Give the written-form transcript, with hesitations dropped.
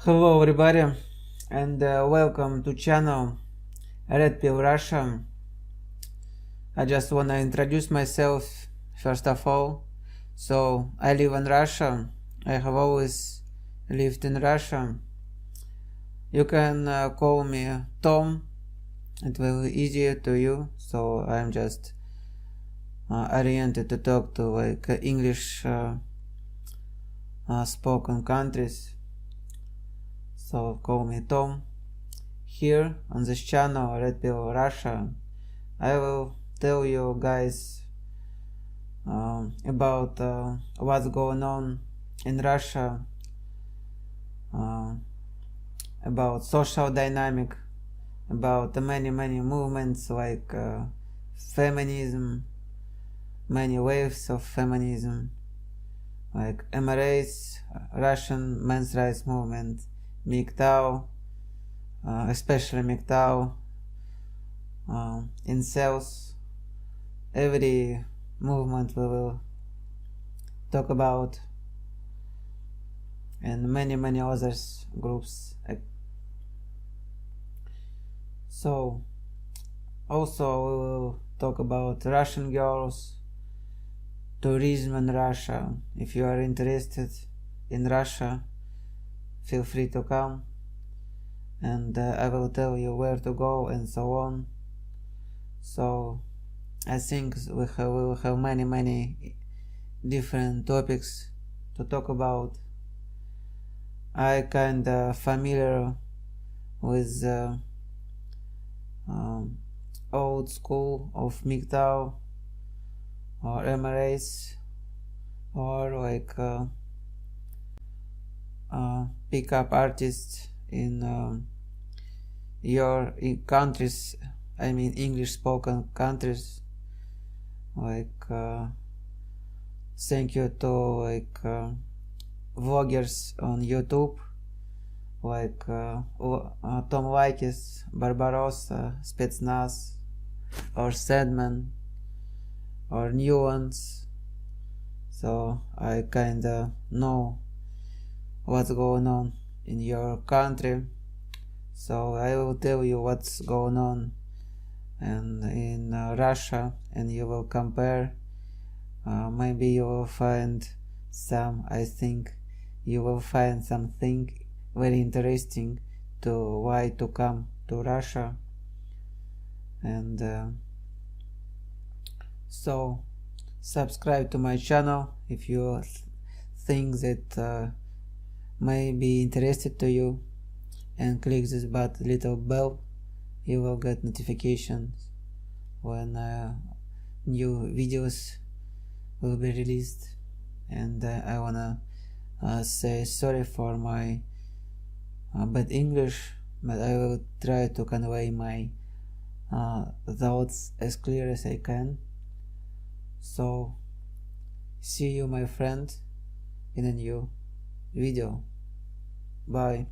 Hello everybody and welcome to channel Red Pill Russia. I just wanna introduce myself first of all. So I live in Russia. I have always lived in Russia. You can call me Tom. It will be easier to you. So I'm just oriented to talk to like English spoken countries. So call me Tom. Here on this channel Red Pill Russia, I will tell you guys about what's going on in Russia, about social dynamic, about many movements like feminism, many waves of feminism, like MRAs, Russian men's rights movement, MGTOW, especially MGTOW, incels, every movement we will talk about, and many others groups. So also we will talk about Russian girls, tourism in Russia. If you are interested in Russia, feel free to come, and I will tell you where to go and so on. So I think we will have many different topics to talk about. I kinda familiar with old school of MGTOW or MRAs, or like pickup artists in your countries, I mean English spoken countries, like thank you to like vloggers on YouTube like Tom Likis, Barbarossa, Spetsnaz, or Sandman, or Nuance. So I kinda know what's going on in your country, so I will tell you what's going on and in Russia, and you will compare. Maybe you will find I think you will find something very interesting to why to come to Russia. And so subscribe to my channel if you think that may be interested to you, and click this little bell. You will get notifications when new videos will be released. And I wanna say sorry for my bad English, but I will try to convey my thoughts as clear as I can. So see you, my friend, in a new video. Bye.